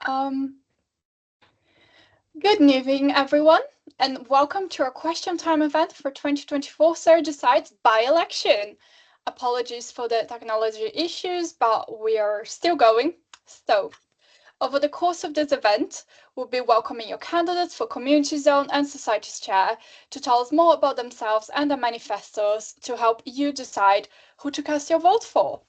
Um, Good evening, everyone, and welcome to our question time event for 2024 Surrey Decides Bye-Election. Apologies for the technology issues, but we are still going. So, over the course of this event, we'll be welcoming your candidates for Community Zone and Society's Chair to tell us more about themselves and their manifestos to help you decide who to cast your vote for.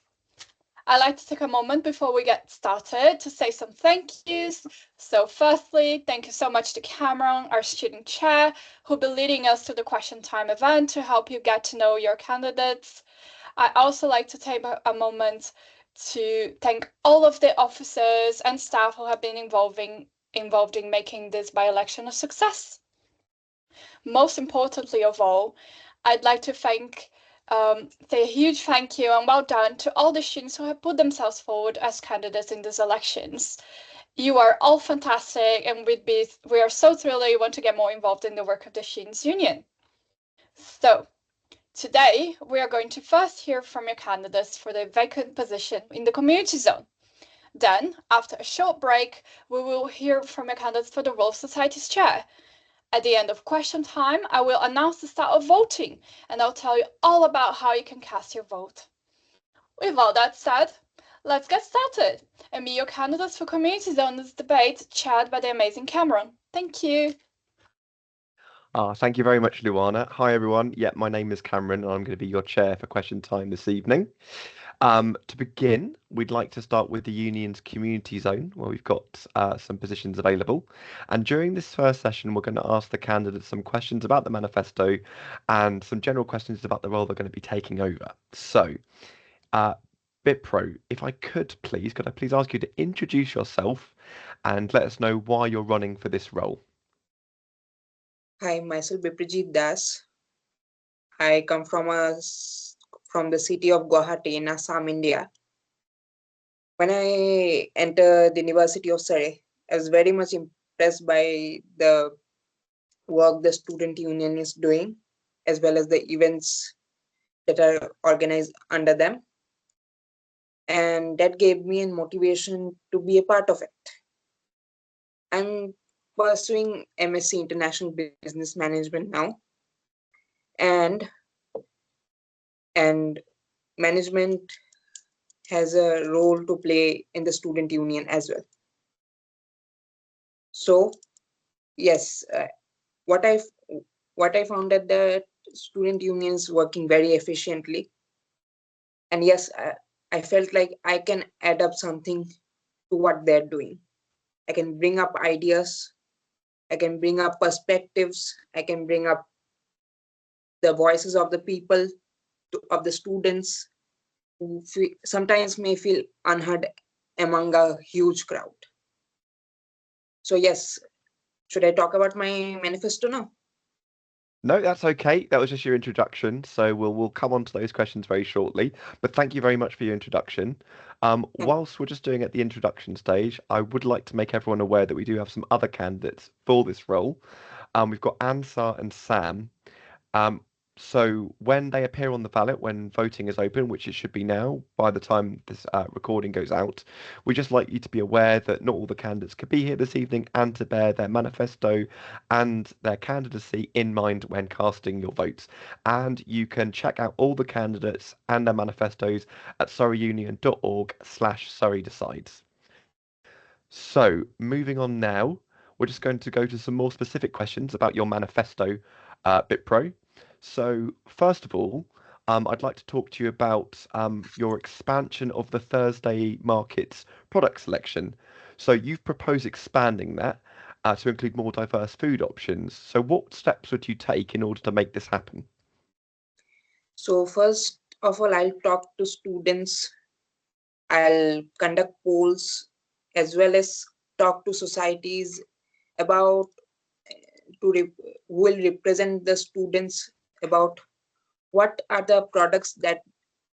I'd like to take a moment before we get started to say some thank yous. So firstly, thank you so much to Cameron, our student chair, who'll be leading us through the question time event to help you get to know your candidates. I also like to take a moment to thank all of the officers and staff who have been involved in making this by-election a success. Most importantly of all, I'd like to say a huge thank you and well done to all the students who have put themselves forward as candidates in these elections. You are all fantastic, and we are so thrilled that you want to get more involved in the work of the Students' Union. So, today we are going to first hear from your candidates for the vacant position in the community zone. Then, after a short break, we will hear from your candidates for the role of Society's Chair. At the end of question time, I will announce the start of voting, and I'll tell you all about how you can cast your vote. With all that said, let's get started and meet your candidates for Community Zone's debate, chaired by the amazing Cameron. Thank you. Thank you very much, Luana. Hi, everyone. Yeah, my name is Cameron, and I'm going to be your chair for question time this evening. To begin, we'd like to start with the union's community zone, where we've got some positions available. And during this first session, we're going to ask the candidates some questions about the manifesto and some general questions about the role they're going to be taking over. So, BitPro, if I could please ask you to introduce yourself and let us know why you're running for this role? Hi, myself Biprajit Das. I come from the city of Guwahati in Assam, India. When I entered the University of Surrey, I was very much impressed by the work the student union is doing, as well as the events that are organized under them. And that gave me a motivation to be a part of it. I'm pursuing MSc International Business Management now. And management has a role to play in the student union as well. So yes, what I found that the student union is working very efficiently, and yes, I felt like I can add up something to what they're doing. I can bring up ideas, I can bring up perspectives, I can bring up the voices of the people, of the students who sometimes may feel unheard among a huge crowd. So yes, should I talk about my manifesto now? No, that's okay. That was just your introduction, so we'll come on to those questions very shortly. But thank you very much for your introduction. Whilst we're just doing at the introduction stage, I would like to make everyone aware that we do have some other candidates for this role. We've got Ansar and Sam. So when they appear on the ballot, when voting is open, which it should be now by the time this recording goes out, we'd just like you to be aware that not all the candidates could be here this evening and to bear their manifesto and their candidacy in mind when casting your votes. And you can check out all the candidates and their manifestos at surreyunion.org/Surrey Decides. So moving on now, we're just going to go to some more specific questions about your manifesto, BitPro. So first of all, I'd like to talk to you about your expansion of the Thursday market's product selection. So you've proposed expanding that to include more diverse food options. So what steps would you take in order to make this happen? So first of all, I'll talk to students, I'll conduct polls, as well as talk to societies about who will represent the students about what are the products that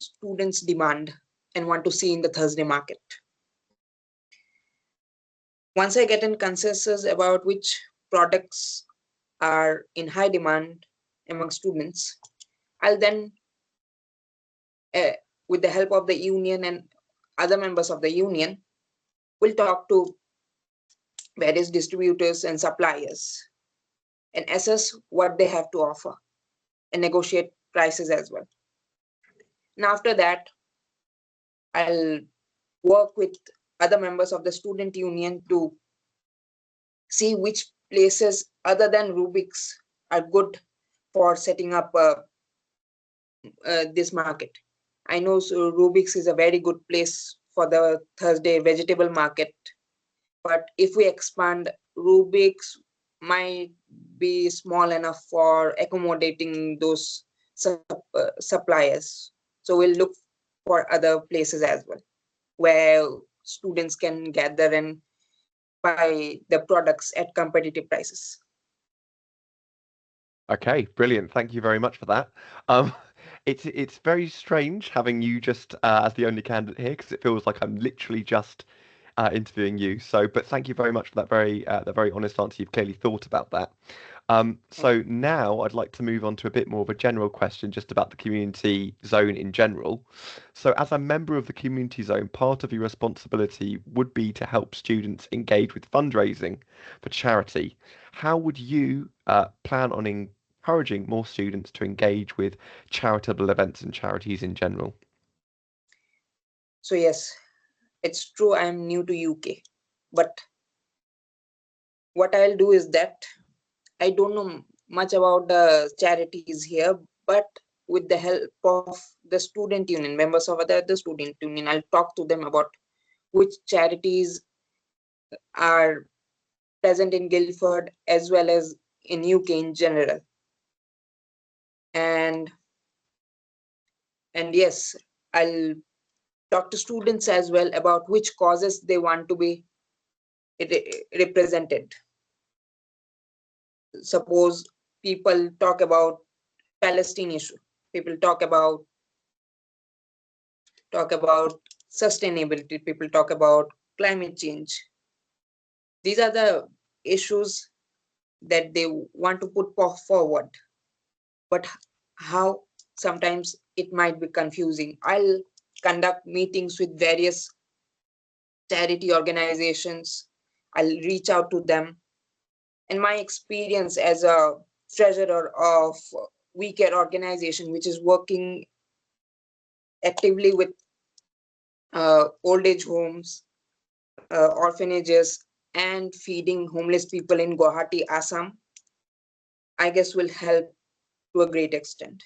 students demand and want to see in the Thursday market. Once I get in consensus about which products are in high demand among students, I'll then, with the help of the union and other members of the union, will talk to various distributors and suppliers, and assess what they have to offer and negotiate prices as well. And after that, I'll work with other members of the student union to see which places other than Rubik's are good for setting up this market. I know Rubik's is a very good place for the Thursday vegetable market, but if we expand, Rubik's might be small enough for accommodating those suppliers. So we'll look for other places as well, where students can gather and buy the products at competitive prices. Okay, brilliant. Thank you very much for that. Um, it's very strange having you just as the only candidate here because it feels like I'm literally just interviewing you. So, but thank you very much for that very honest answer. You've clearly thought about that. So now I'd like to move on to a bit more of a general question just about the community zone in general. So as a member of the community zone, part of your responsibility would be to help students engage with fundraising for charity. How would you plan on encouraging more students to engage with charitable events and charities in general? So yes, it's true I'm new to UK, but what I'll do is that I don't know much about the charities here, but with the help of the student union, members of the student union, I'll talk to them about which charities are present in Guildford as well as in UK in general. And yes, I'll talk to students as well about which causes they want to be represented. Suppose people talk about Palestine issue, people talk about sustainability, people talk about climate change. These are the issues that they want to put forward, but how sometimes it might be confusing. I'll conduct meetings with various charity organizations. I'll reach out to them, and my experience as a treasurer of we care organization, which is working actively with old age homes, orphanages, and feeding homeless people in Guwahati, Assam, I guess will help to a great extent.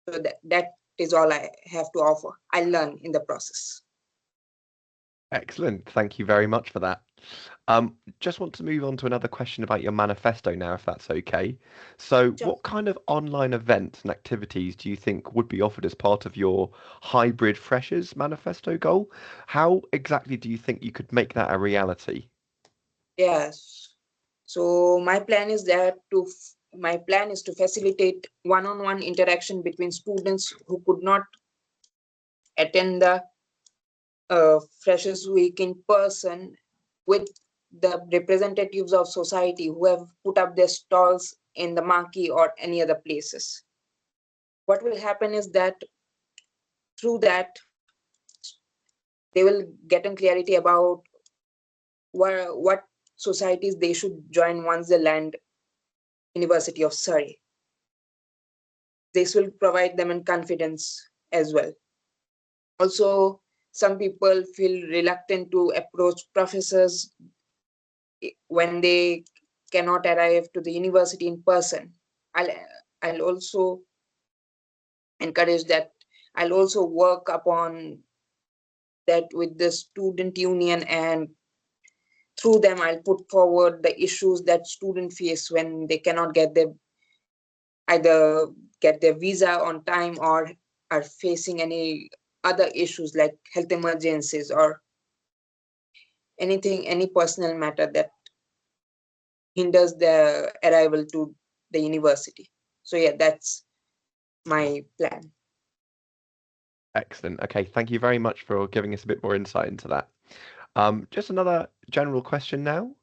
So that is all I have to offer. I learn in the process. Excellent. Thank you very much for that. Just want to move on to another question about your manifesto now, if that's okay. So, Sure. what kind of online events and activities do you think would be offered as part of your hybrid freshers manifesto goal? How exactly do you think you could make that a reality? Yes. So my plan is to facilitate one-on-one interaction between students who could not attend the Freshers Week in person with the representatives of society who have put up their stalls in the marquee or any other places. What will happen is that through that, they will get in clarity about what societies they should join once they land University of Surrey. This will provide them in confidence as well. Also, some people feel reluctant to approach professors when they cannot arrive to the university in person. I'll, I'll also encourage that. I'll also work upon that with the student union, and through them I'll put forward the issues that students face when they cannot either get their visa on time or are facing any other issues like health emergencies or any personal matter that hinders their arrival to the university. So yeah, that's my plan. Excellent. Okay, thank you very much for giving us a bit more insight into that. Just another general question now.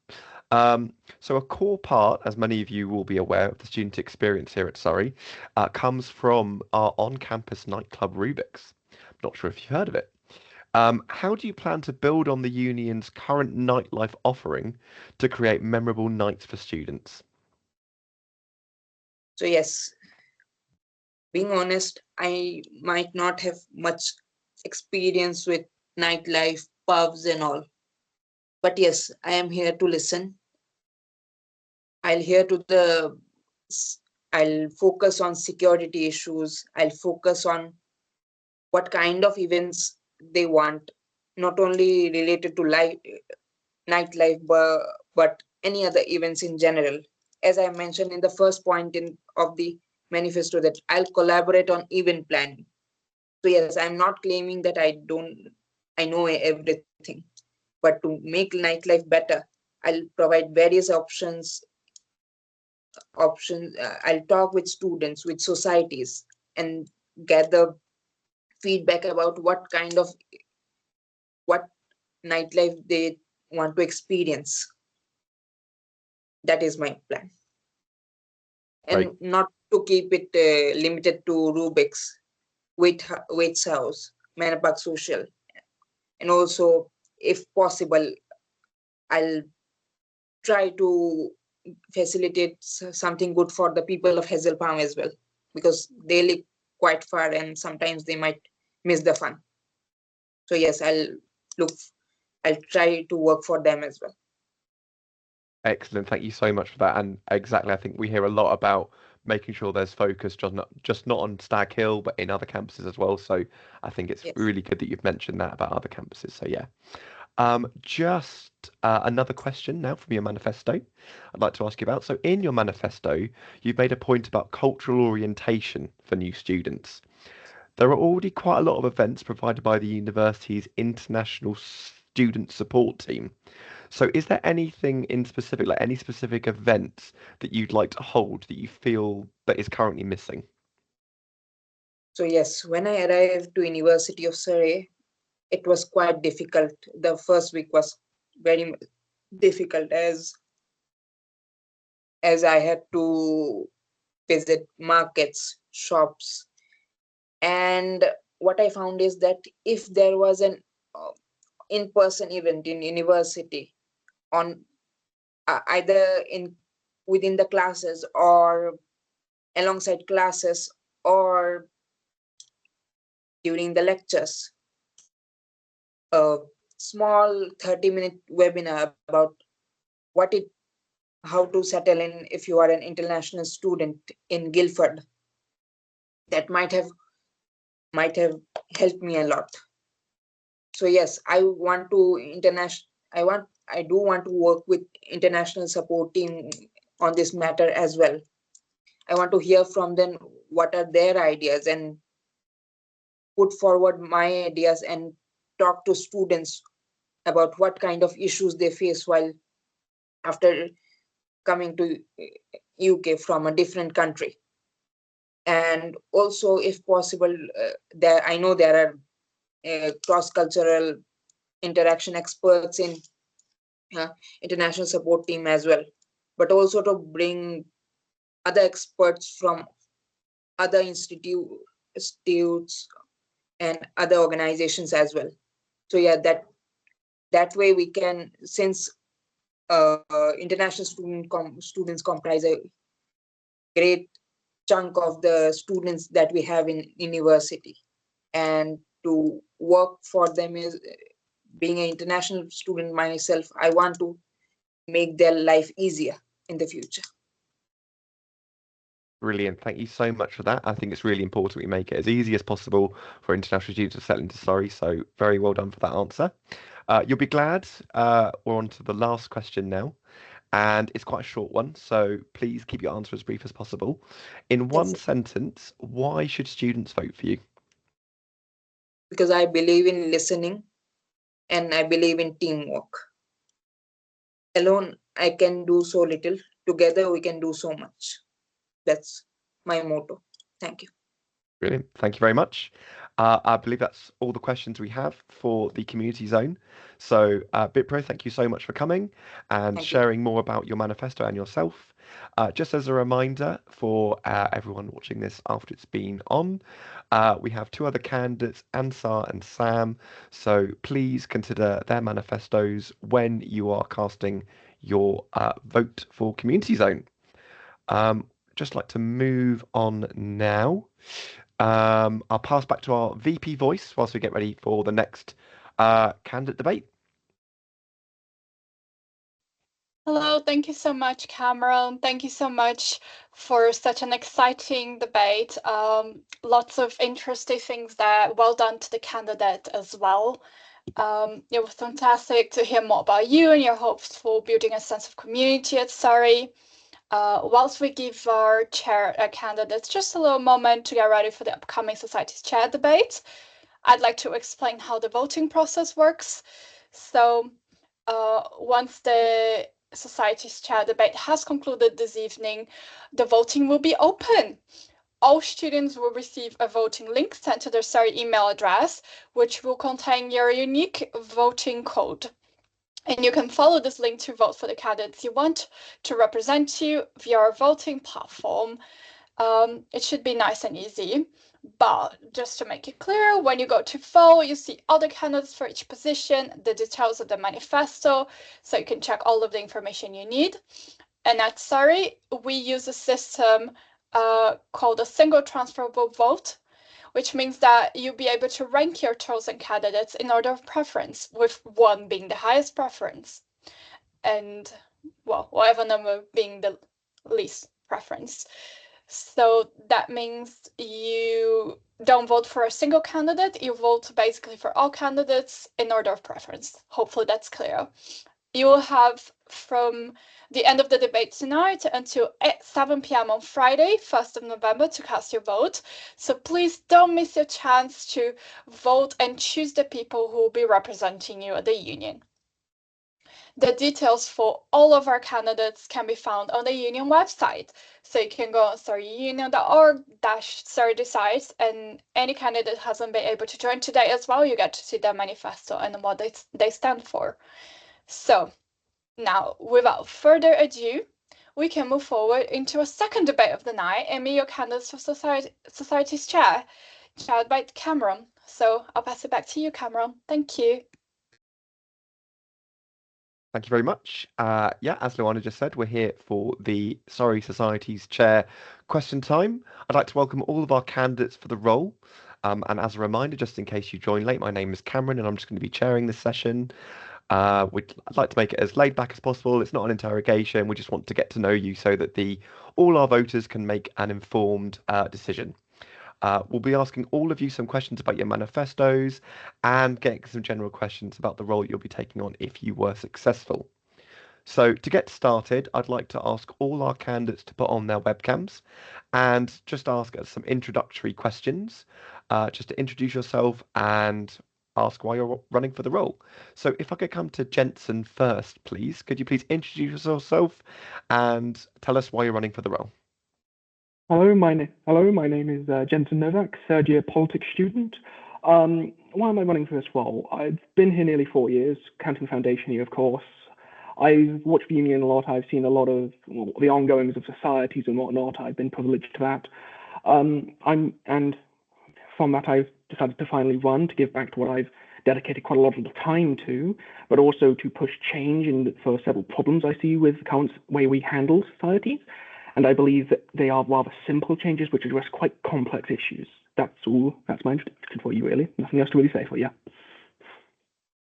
So a core part, as many of you will be aware of the student experience here at Surrey, comes from our on-campus nightclub Rubik's. Not sure if you've heard of it. How do you plan to build on the union's current nightlife offering to create memorable nights for students? So yes, being honest, I might not have much experience with nightlife, pubs and all. But yes, I am here to listen. I'll hear to the I'll focus on security issues. I'll focus on what kind of events they want, not only related to nightlife, but any other events in general. As I mentioned in the first point of the manifesto, that I'll collaborate on event planning. So yes, I'm not claiming that I know everything, but to make nightlife better, I'll provide various options. I'll talk with students, with societies, and gather feedback about what nightlife they want to experience. That is my plan, Very and not to keep it limited to Rubik's, Waits House, Manor Park Social, and also, if possible, I'll try to facilitate something good for the people of Hazel Palm as well, because they live quite far and sometimes they might miss the fun. So yes, look, I'll try to work for them as well. excellent. Thank you so much for that. And exactly, I think we hear a lot about making sure there's focus just not on Stag Hill, but in other campuses as well. So I think it's Yes. really good that you've mentioned that about other campuses. So yeah. Just another question now from your manifesto I'd like to ask you about. So in your manifesto, you've made a point about cultural orientation for new students. There are already quite a lot of events provided by the university's international student support team. So is there anything in specific, like any specific events that you'd like to hold that you feel that is currently missing? So yes, when I arrived to University of Surrey, it was quite difficult. The first week was very difficult, as I had to visit markets, shops, and what I found is that if there was an in-person event in university, on either in within the classes or alongside classes or during the lectures, a small 30-minute webinar about what it how to settle in if you are an international student in Guildford, that might have helped me a lot. So yes, I do want to work with international support team on this matter as well. I want to hear from them what are their ideas and put forward my ideas and talk to students about what kind of issues they face while after coming to UK from a different country. And also, if possible, there I know there are cross-cultural interaction experts in uh, international support team as well, but also to bring other experts from other institutes and other organizations as well. So yeah, that way we can, since international students comprise a great chunk of the students that we have in university, and to work for them is, being an international student myself, I want to make their life easier in the future. Brilliant. Thank you so much for that. I think it's really important we make it as easy as possible for international students to settle into Surrey. So very well done for that answer. You'll be glad we're on to the last question now. And it's quite a short one, so please keep your answer as brief as possible. In one Yes, sentence, why should students vote for you? because I believe in listening and I believe in teamwork. Alone, I can do so little. Together, we can do so much. That's my motto. Thank you. Brilliant. Thank you very much. I believe that's all the questions we have for the community zone. So, BitPro, thank you so much for coming and Thank you. sharing more about your manifesto and yourself. Just as a reminder for everyone watching this after it's been on, we have two other candidates, Ansar and Sam. So please consider their manifestos when you are casting your vote for community zone. Just like to move on now. I'll pass back to our VP voice whilst we get ready for the next candidate debate. Hello, thank you so much, Cameron. Thank you so much for such an exciting debate. Lots of interesting things there. Well done to the candidate as well. It was fantastic to hear more about you and your hopes for building a sense of community at Surrey. Whilst we give our chair candidates just a little moment to get ready for the upcoming Society's Chair debate, I'd like to explain how the voting process works. So once the Society's Chair debate has concluded this evening, the voting will be open. All students will receive a voting link sent to their Surrey email address, which will contain your unique voting code. And you can follow this link to vote for the candidates you want to represent you via our voting platform. It should be nice and easy. But just to make it clear, when you go to vote, you see other candidates for each position, the details of the manifesto, so you can check all of the information you need. And at Surrey, we use a system called a single transferable vote, which means that you'll be able to rank your chosen candidates in order of preference, with 1 being the highest preference, and, well, whatever number being the least preference. So that means you don't vote for a single candidate, you vote basically for all candidates in order of preference. Hopefully that's clear. You will have from the end of the debate tonight until 7 p.m. on Friday, 1st of November, to cast your vote. So please don't miss your chance to vote and choose the people who will be representing you at the union. The details for all of our candidates can be found on the union website. So you can go on surreyunion.org/Surrey Decides, and any candidate hasn't been able to join today as well, you get to see their manifesto and what they stand for. So now, without further ado, we can move forward into a second debate of the night and meet your candidates for Society's Chair, chaired by Cameron. So I'll pass it back to you, Cameron. Thank you. Thank you very much. Yeah, as Luana just said, we're here for the Surrey Society's Chair question time. I'd like to welcome all of our candidates for the role. And as a reminder, just in case you join late, my name is Cameron and I'm just going to be chairing this session. I'd like to make it as laid back as possible. It's not an interrogation. We just want to get to know you so that all our voters can make an informed decision. We'll be asking all of you some questions about your manifestos and getting some general questions about the role you'll be taking on if you were successful. So to get started, I'd like to ask all our candidates to put on their webcams and just ask us some introductory questions, just to introduce yourself and ask why you're running for the role. So if I could come to Jensen first, please. Could you please introduce yourself and tell us why you're running for the role? Hello, my name is Jensen Novak, third year politics student. Why am I running for this role? I've been here nearly 4 years, counting foundation year, of course. I've watched the union a lot. I've seen a lot of the ongoings of societies and whatnot. I've been privileged to that. And from that, I've decided to finally run to give back to what I've dedicated quite a lot of time to, but also to push change for several problems I see with the current way we handle societies. And I believe that they are rather simple changes which address quite complex issues. That's all. That's my introduction for you, really. Nothing else to really say for you.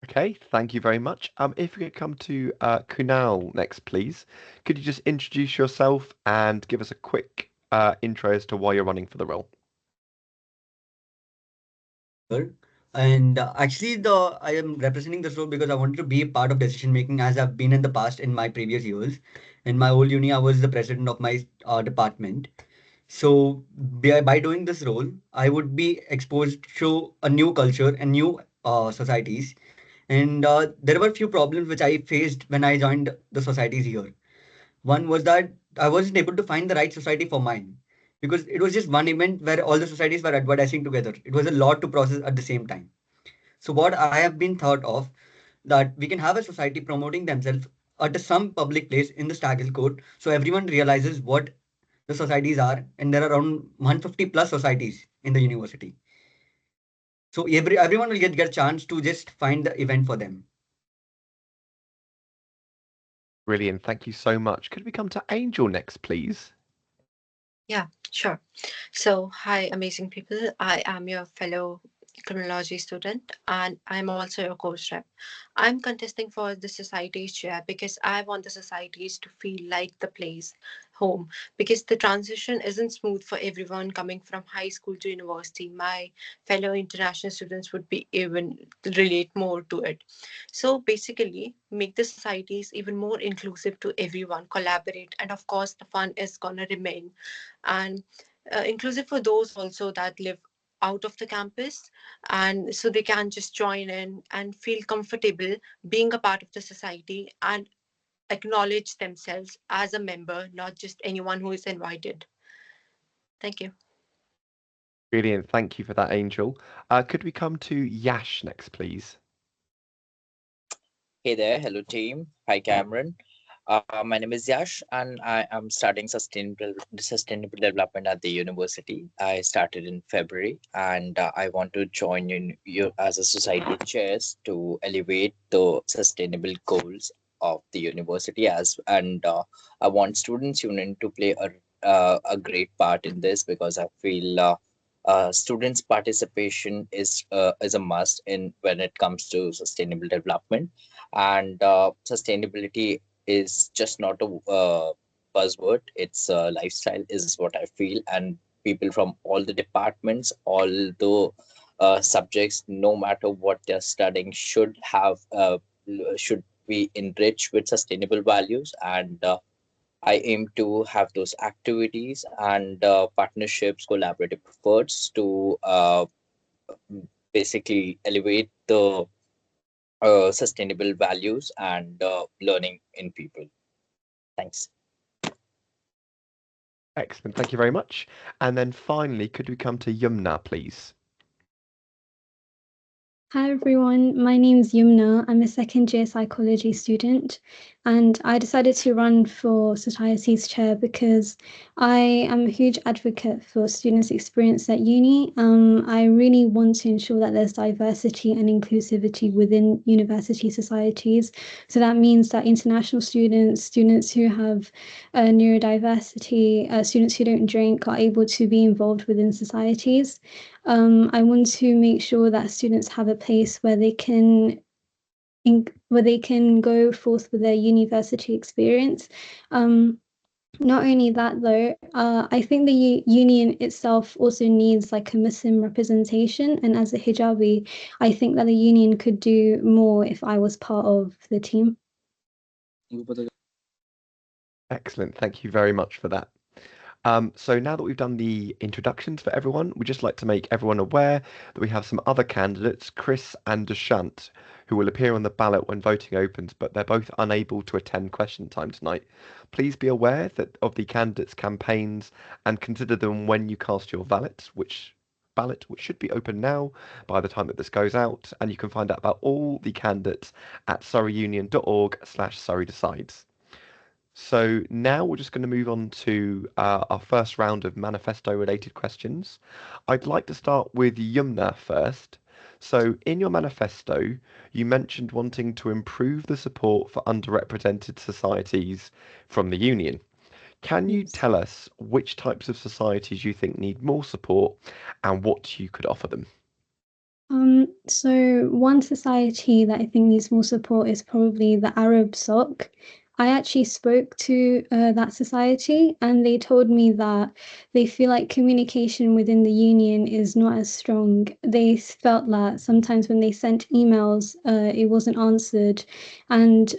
Okay, thank you very much. If we could come to Kunal next, please. Could you just introduce yourself and give us a quick intro as to why you're running for the role? Sure. And actually, I am representing this role because I wanted to be a part of decision making as I've been in the past in my previous years. In my old uni, I was the president of my department. So by doing this role, I would be exposed to a new culture and new societies. And there were a few problems which I faced when I joined the societies here. One was that I wasn't able to find the right society for mine. because it was just one event where all the societies were advertising together. It was a lot to process at the same time. So what I have been thought of, that we can have a society promoting themselves at some public place in the Staggle Court, so everyone realizes what the societies are, and there are around 150 plus societies in the university. So everyone will get a chance to just find the event for them. Brilliant. Thank you so much. Could we come to Angel next, please? Yeah, sure. So, hi, amazing people. I am your fellow criminology student, and I'm also your course rep. I'm contesting for the society's chair because I want the societies to feel like the place home, because the transition isn't smooth for everyone coming from high school to university. My fellow international students would be even relate more to it. So basically, make the societies even more inclusive to everyone, collaborate, and of course, the fun is gonna remain, and inclusive for those also that live out of the campus, and so they can just join in and feel comfortable being a part of the society and acknowledge themselves as a member, not just anyone who is invited. Thank you. Brilliant. Thank you for that, Angel. Could we come to Yash next, please? Hey there, hello team. Hi Cameron. My name is Yash, and I am studying sustainable development at the university. I started in February, and I want to join in you as a society chairs to elevate the sustainable goals of the university and I want students union to play a great part in this because I feel students participation is a must in when it comes to sustainable development, and sustainability is just not a buzzword, it's a lifestyle is what I feel, and people from all the departments, all the subjects, no matter what they're studying, should be enriched with sustainable values, and I aim to have those activities and partnerships, collaborative efforts to basically elevate the sustainable values and learning in people. Thanks. Excellent. Thank you very much. And then finally, could we come to Yumna, please? Hi everyone, my name is Yumna. I'm a second year psychology student, and I decided to run for Society's chair because I am a huge advocate for students' experience at uni. I really want to ensure that there's diversity and inclusivity within university societies. So that means that international students, students who have neurodiversity, students who don't drink are able to be involved within societies. I want to make sure that students have a place where they can go forth with their university experience. Not only that, though, I think the union itself also needs like a Muslim representation. And as a hijabi, I think that the union could do more if I was part of the team. Excellent. Thank you very much for that. So now that we've done the introductions for everyone, we'd just like to make everyone aware that we have some other candidates, Chris and Deshant, who will appear on the ballot when voting opens, but they're both unable to attend question time tonight. Please be aware of the candidates' campaigns and consider them when you cast your ballot, which should be open now by the time that this goes out, and you can find out about all the candidates at surreyunion.org/Surrey Decides. So now we're just going to move on to our first round of manifesto-related questions. I'd like to start with Yumna first. So in your manifesto, you mentioned wanting to improve the support for underrepresented societies from the union. Can you tell us which types of societies you think need more support and what you could offer them? So one society that I think needs more support is probably the Arab SOC. I actually spoke to that society, and they told me that they feel like communication within the union is not as strong. They felt that sometimes when they sent emails, it wasn't answered, and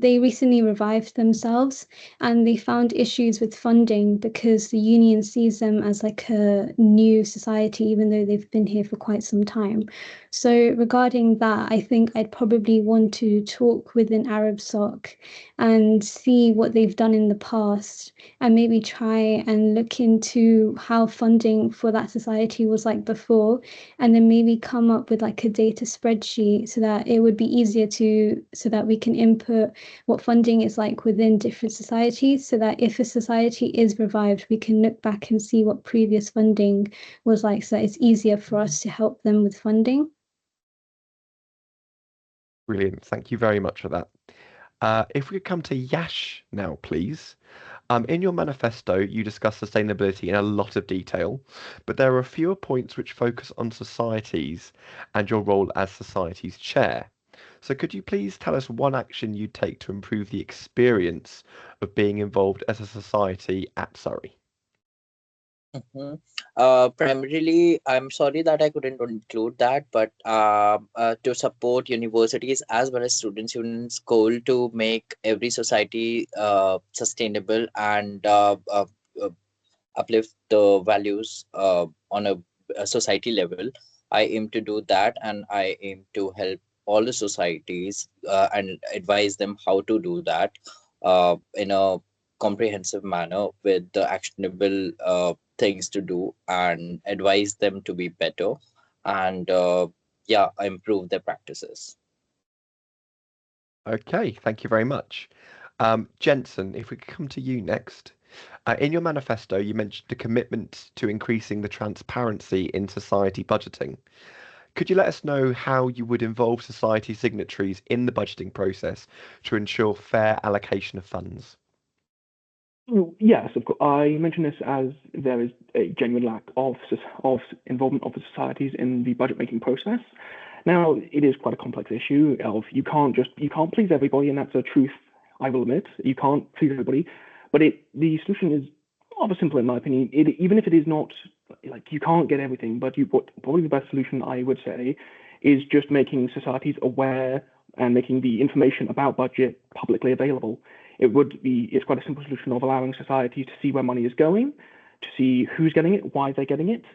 they recently revived themselves, and they found issues with funding because the union sees them as like a new society, even though they've been here for quite some time. So regarding that, I think I'd probably want to talk with an Arab SOC and see what they've done in the past, and maybe try and look into how funding for that society was like before, and then maybe come up with like a data spreadsheet so that it would be easier so that we can input what funding is like within different societies, so that if a society is revived, we can look back and see what previous funding was like, so that it's easier for us to help them with funding. Brilliant. Thank you very much for that. If we could come to Yash now, please. In your manifesto, you discuss sustainability in a lot of detail, but there are fewer points which focus on societies and your role as society's chair. So could you please tell us one action you'd take to improve the experience of being involved as a society at Surrey? Primarily, I'm sorry that I couldn't include that, but to support universities as well as students' unions' goal to make every society sustainable and uplift the values on a society level. I aim to do that, and I aim to help all the societies and advise them how to do that in a comprehensive manner with the actionable things to do and advise them to be better and yeah, improve their practices. Okay, thank you very much. Jensen, if we could come to you next. In your manifesto, you mentioned a commitment to increasing the transparency in society budgeting. Could you let us know how you would involve society signatories in the budgeting process to ensure fair allocation of funds? Yes, of course. I mention this as there is a genuine lack of involvement of the societies in the budget making process. Now, it is quite a complex issue of you can't please everybody, and that's a truth I will admit. You can't please everybody, but the solution is rather simple in my opinion. Even if it is not like you can't get everything, but probably the best solution I would say is just making societies aware and making the information about budget publicly available. It's quite a simple solution of allowing societies to see where money is going, to see who's getting it, why they're getting it,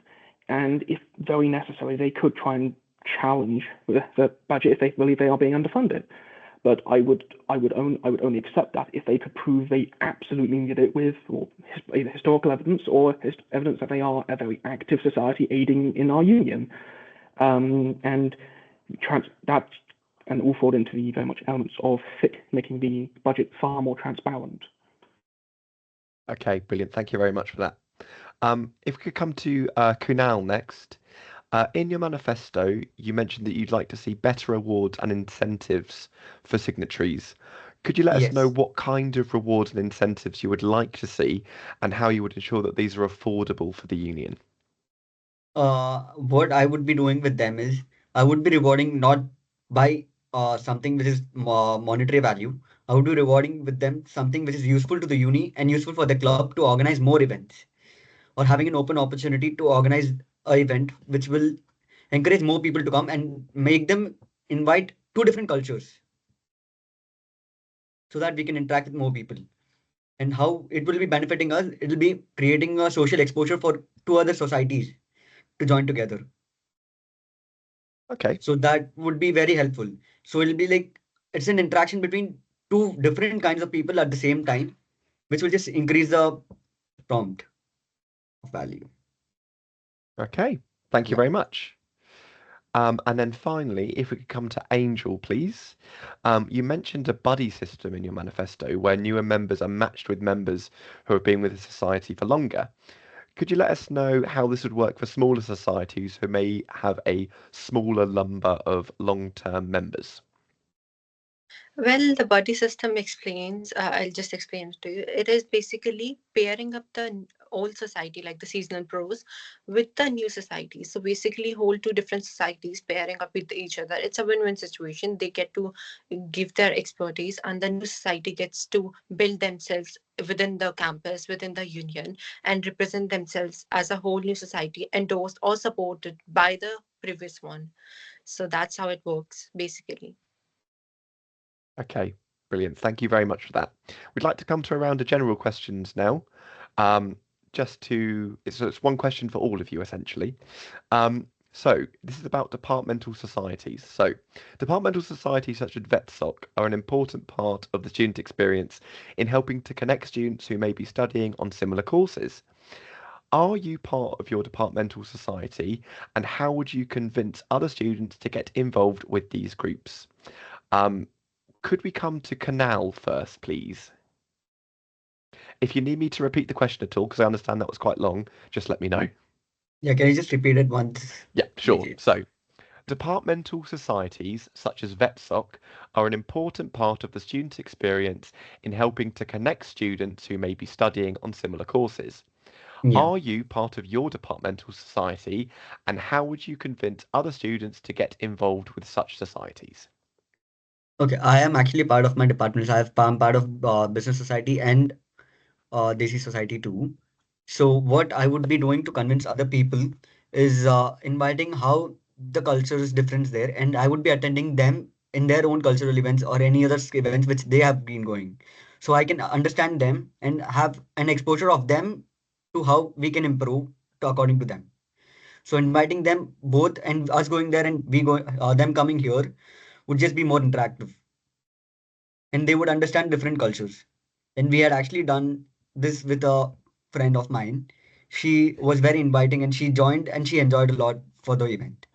and if very necessary, they could try and challenge the budget if they believe they are being underfunded. But I would only accept that if they could prove they absolutely need it with either historical evidence or evidence that they are a very active society aiding in our union, and that. And all fall into the very much elements of making the budget far more transparent. Okay, brilliant. Thank you very much for that. If we could come to Kunal next. In your manifesto, you mentioned that you'd like to see better awards and incentives for signatories. Could you let us know Yes. what kind of rewards and incentives you would like to see and how you would ensure that these are affordable for the union? What I would be doing with them is I would be rewarding not by something which is monetary value. I would be rewarding with them something which is useful to the uni and useful for the club to organize more events, or having an open opportunity to organize a event which will encourage more people to come and make them invite two different cultures so that we can interact with more people. And how it will be benefiting us, it will be creating a social exposure for two other societies to join together. Okay. So that would be very helpful. So it'll be like it's an interaction between two different kinds of people at the same time, which will just increase the prompt of value. Okay. Thank you Yeah. very much. And then finally, if we could come to Angel, please. You mentioned a buddy system in your manifesto where newer members are matched with members who have been with the society for longer. Could you let us know how this would work for smaller societies who may have a smaller number of long-term members? Well, the buddy system explains, I'll just explain it to you. It is basically pairing up the old society, like the seasonal pros, with the new society. So basically, whole two different societies pairing up with each other. It's a win win situation. They get to give their expertise, and the new society gets to build themselves within the campus, within the union, and represent themselves as a whole new society, endorsed or supported by the previous one. So that's how it works, basically. Okay, brilliant. Thank you very much for that. We'd like to come to a round of general questions now. It's one question for all of you, essentially. So this is about departmental societies. So departmental societies such as VETSOC are an important part of the student experience in helping to connect students who may be studying on similar courses. Are you part of your departmental society, and how would you convince other students to get involved with these groups? Could we come to Canal first, please? If you need me to repeat the question at all, because I understand that was quite long, just let me know. Yeah, can you just repeat it once? Yeah, sure. Vijay? So, departmental societies, such as VETSOC, are an important part of the student experience in helping to connect students who may be studying on similar courses. Yeah. Are you part of your departmental society, and how would you convince other students to get involved with such societies? Okay, I am actually part of my department. I'm part of business society and Desi society too. So what I would be doing to convince other people is inviting how the culture is different there, and I would be attending them in their own cultural events or any other events which they have been going, so I can understand them and have an exposure of them to how we can improve to according to them. So inviting them both and us going there and we go them coming here would just be more interactive, and they would understand different cultures. And we had actually done this with a friend of mine. She was very inviting and she joined and she enjoyed a lot for the event.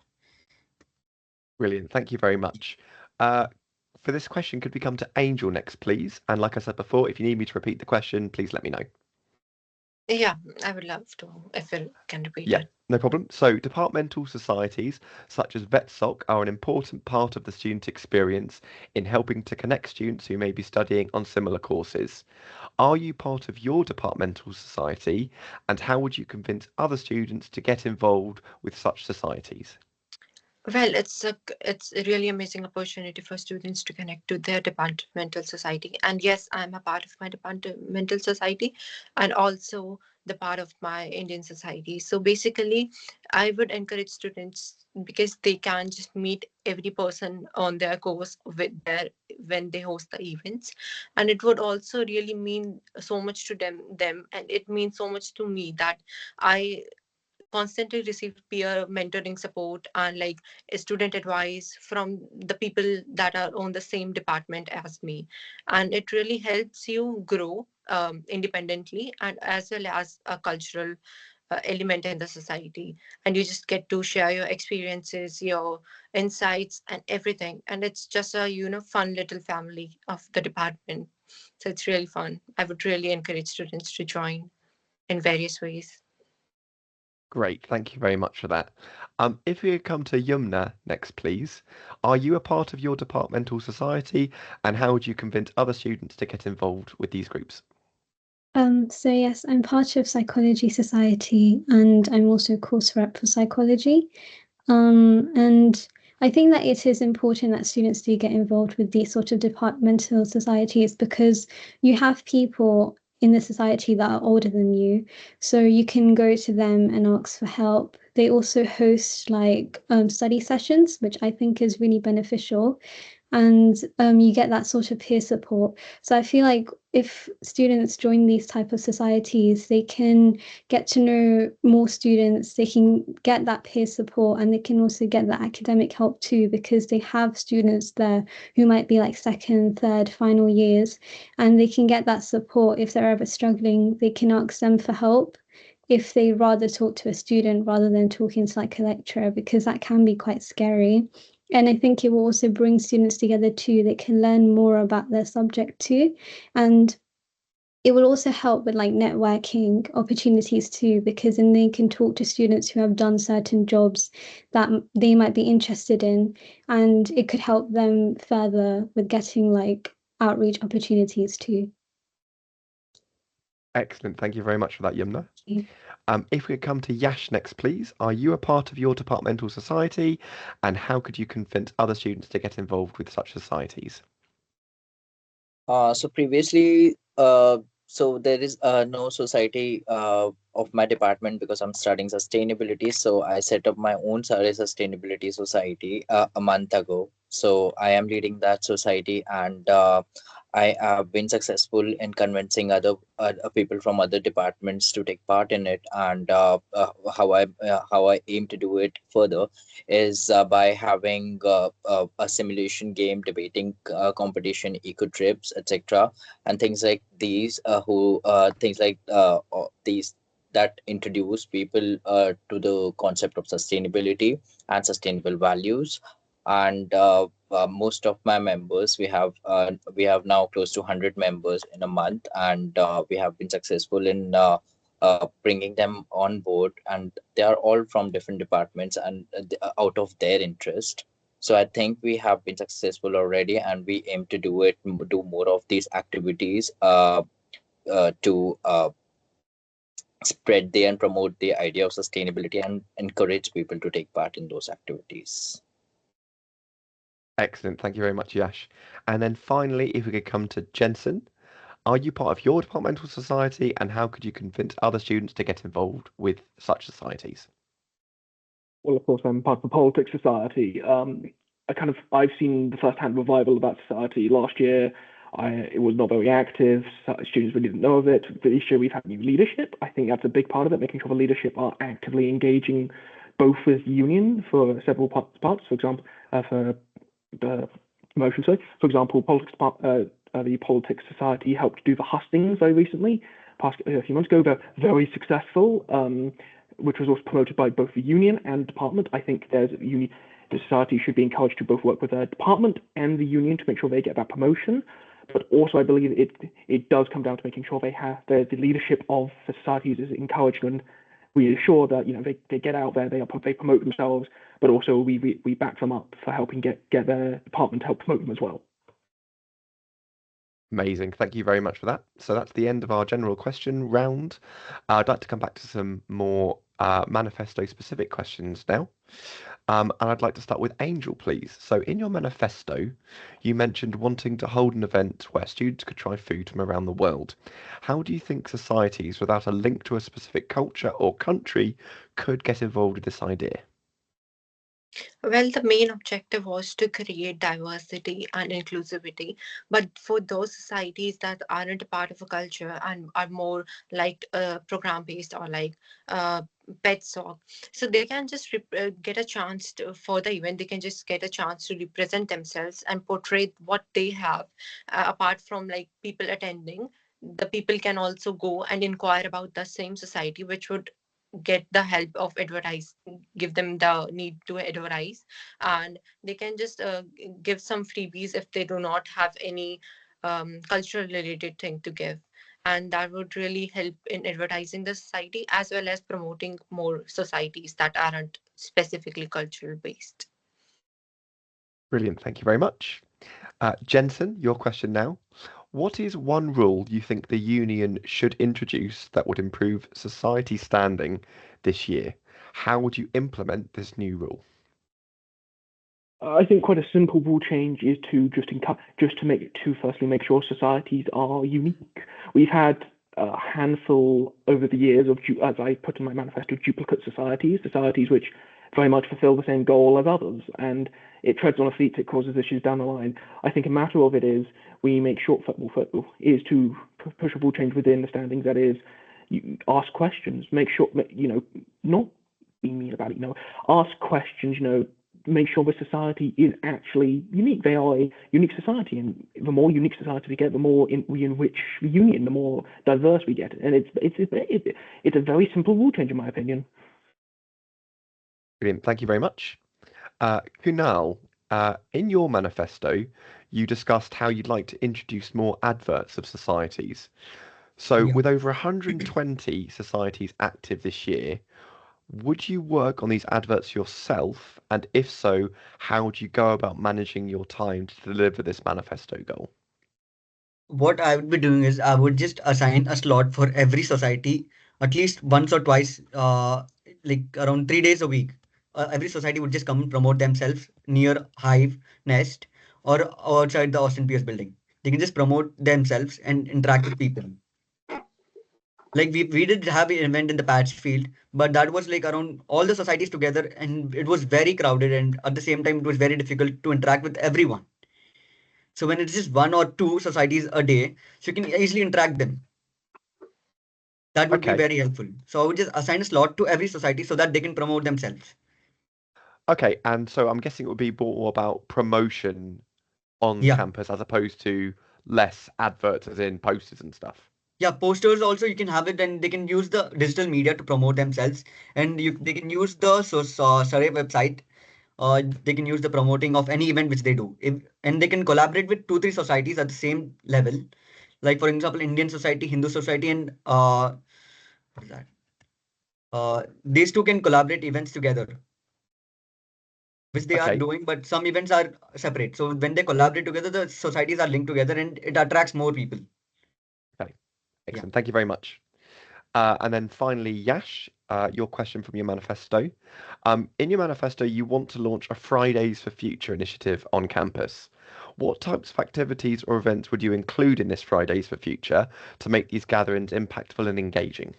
Brilliant. Thank you very much. For this question, could we come to Angel next, please? And like I said before, if you need me to repeat the question, please let me know. Yeah, I would love to if you can repeat Yeah, it. no problem. So, departmental societies such as VETSOC are an important part of the student experience in helping to connect students who may be studying on similar courses. Are you part of your departmental society, and how would you convince other students to get involved with such societies? Well, it's a really amazing opportunity for students to connect to their departmental society. And yes, I'm a part of my departmental society and also the part of my Indian society. So basically, I would encourage students because they can just meet every person on their course with their when they host the events. And it would also really mean so much to them, and it means so much to me that I constantly received peer mentoring support and like student advice from the people that are on the same department as me, and it really helps you grow independently and as well as a cultural element in the society, and you just get to share your experiences, your insights and everything, and it's just a fun little family of the department. So it's really fun. I would really encourage students to join in various ways. Great, thank you very much for that. If we could come to Yumna next, please. Are you a part of your departmental society, and how would you convince other students to get involved with these groups? So yes, I'm part of Psychology Society and I'm also a course rep for psychology. And I think that it is important that students do get involved with these sort of departmental societies because you have people in the society that are older than you, so you can go to them and ask for help. They also host like study sessions, which I think is really beneficial, and you get that sort of peer support. So I feel like if students join these type of societies, they can get to know more students, they can get that peer support, and they can also get that academic help too, because they have students there who might be like second, third, final years, and they can get that support. If they're ever struggling, they can ask them for help if they rather talk to a student rather than talking to like a lecturer, because that can be quite scary. And I think it will also bring students together too. They can learn more about their subject too. And it will also help with like networking opportunities too, because then they can talk to students who have done certain jobs that they might be interested in. And it could help them further with getting like outreach opportunities too. Excellent, thank you very much for that, Yumna. Yeah. If we could come to Yash next, please. Are you a part of your departmental society, and how could you convince other students to get involved with such societies? So previously, so there is no society of my department because I'm studying sustainability. So I set up my own Surrey Sustainability Society a month ago. So I am leading that society, and I have been successful in convincing other people from other departments to take part in it, and how I aim to do it further is by having a simulation game, debating competition, eco trips, etc., and things like these. Who things like these that introduce people to the concept of sustainability and sustainable values. And most of my members, we have now close to 100 members in a month, and we have been successful in bringing them on board, and they are all from different departments and out of their interest. So I think we have been successful already, and we aim to do more of these activities to spread the and promote the idea of sustainability and encourage people to take part in those activities. Excellent. Thank you very much, Yash. And then finally, if we could come to Jensen, are you part of your departmental society, and how could you convince other students to get involved with such societies? Well, of course, I'm part of the Politics Society. I've seen the first-hand revival of that society. Last year, it was not very active. Students really didn't know of it. This year, we've had new leadership. I think that's a big part of it, making sure the leadership are actively engaging both with union for several parts. For example, for the promotion. So, for example, the Politics Society helped do the hustings very recently, a few months ago. They're very successful. Which was also promoted by both the union and department. I think the society should be encouraged to both work with the department and the union to make sure they get that promotion. But also, I believe it does come down to making sure they have the leadership of the societies is encouraged, and we ensure that they get out there, they promote themselves, but also we back them up for helping get their department to help promote them as well. Amazing. Thank you very much for that. So that's the end of our general question round. I'd like to come back to some more manifesto-specific questions now. And I'd like to start with Angel, please. So in your manifesto, you mentioned wanting to hold an event where students could try food from around the world. How do you think societies without a link to a specific culture or country could get involved with this idea? Well, the main objective was to create diversity and inclusivity. But for those societies that aren't a part of a culture and are more like program based or like uh, pet sock, so they can just get a chance for the event. They can just get a chance to represent themselves and portray what they have. Apart from like people attending, the people can also go and inquire about the same society, which would get the help of advertise, give them the need to advertise, and they can just give some freebies if they do not have any cultural related thing to give, and that would really help in advertising the society as well as promoting more societies that aren't specifically cultural based. Brilliant. Thank you very much. Jensen, your question now. What is one rule you think the union should introduce that would improve society standing this year? How would you implement this new rule? I think quite a simple rule change is to firstly make sure societies are unique. We've had a handful over the years of, as I put in my manifesto, duplicate societies which very much fulfill the same goal as others, and it treads on a feet. It causes issues down the line. I think a matter of it is we make sure is to push a rule change within the standings. That is, you ask questions, make sure not be mean about it. Ask questions. Make sure the society is actually unique. They are a unique society, and the more unique society we get, the more we enrich the union, the more diverse we get. And it's a very simple rule change, in my opinion. Brilliant. Thank you very much. Kunal, in your manifesto, you discussed how you'd like to introduce more adverts of societies. So with over 120 societies active this year, would you work on these adverts yourself? And if so, how would you go about managing your time to deliver this manifesto goal? What I would be doing is I would just assign a slot for every society at least once or twice, like around 3 days a week. Every society would just come and promote themselves near Hive, Nest, or outside the Austin Pierce building. They can just promote themselves and interact with people. Like we did have an event in the patch field, but that was like around all the societies together, and it was very crowded, and at the same time it was very difficult to interact with everyone. So when it's just 1 or 2 societies a day, so you can easily interact them. That would be Okay. very helpful. So I would just assign a slot to every society so that they can promote themselves. Okay, and so I'm guessing it would be more about promotion on Yeah. campus as opposed to less adverts as in posters and stuff. Yeah, posters also you can have it, and they can use the digital media to promote themselves, and they can use the Surrey website. They can use the promoting of any event which they do. And they can collaborate with 2-3 societies at the same level. Like for example, Indian society, Hindu society, and what is that? These two can collaborate events together, which they are Okay, doing, but some events are separate. So when they collaborate together, the societies are linked together and it attracts more people. okay, Yeah. excellent. Thank you very much. And then finally, Yash, your question from your manifesto. In your manifesto, you want to launch a Fridays for Future initiative on campus. What types of activities or events would you include in this Fridays for Future to make these gatherings impactful and engaging?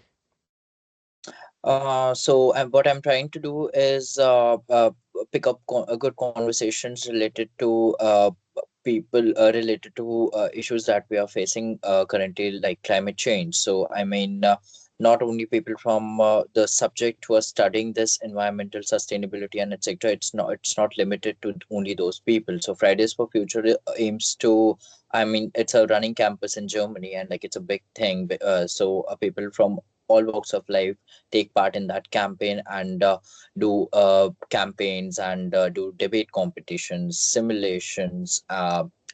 What I'm trying to do is pick up good conversations related to people related to issues that we are facing currently, like climate change. So, I mean, not only people from the subject who are studying this environmental sustainability and etc. It's not limited to only those people. So, Fridays for Future aims to. I mean, it's a running campus in Germany, and like it's a big thing. People from all walks of life take part in that campaign and do campaigns and do debate competitions, simulations,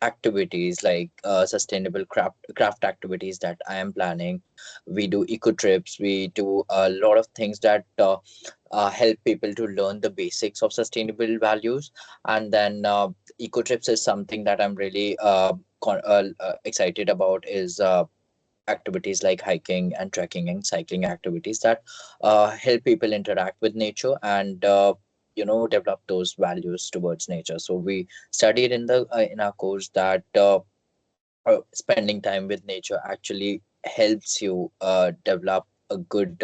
activities like sustainable craft activities that I am planning. We do eco trips. We do a lot of things that help people to learn the basics of sustainable values. And then eco trips is something that I'm really excited about. Is activities like hiking and trekking and cycling activities that help people interact with nature and develop those values towards nature. So we studied in our course that spending time with nature actually helps you develop a good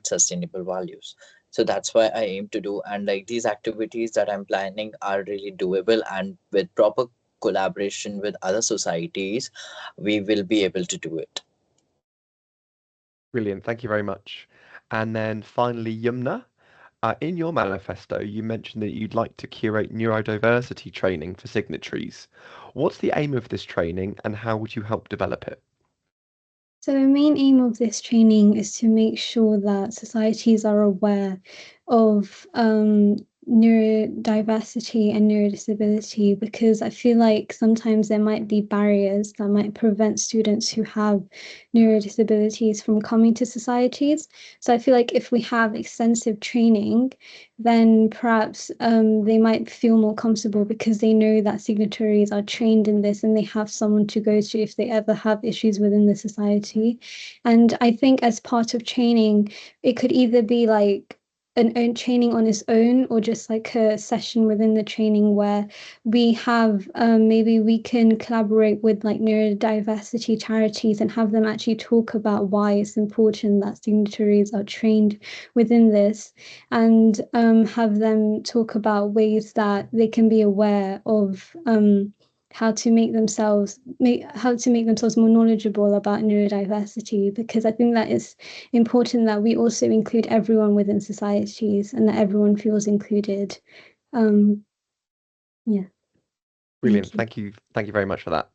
sustainable values. So that's why I aim to do, and like these activities that I'm planning are really doable, and with proper collaboration with other societies we will be able to do it. Brilliant. Thank you very much. And then finally, Yumna, in your manifesto, you mentioned that you'd like to curate neurodiversity training for signatories. What's the aim of this training and how would you help develop it? So the main aim of this training is to make sure that societies are aware of neurodiversity and neurodisability, because I feel like sometimes there might be barriers that might prevent students who have neurodisabilities from coming to societies. So I feel like if we have extensive training, then perhaps they might feel more comfortable because they know that signatories are trained in this and they have someone to go to if they ever have issues within the society. And I think as part of training, it could either be like an own training on its own or just like a session within the training where we have maybe we can collaborate with like neurodiversity charities and have them actually talk about why it's important that signatories are trained within this, and have them talk about ways that they can be aware of how to make themselves more knowledgeable about neurodiversity, because I think that it's important that we also include everyone within societies and that everyone feels included. Yeah. Brilliant. Thank you. Thank you very much for that.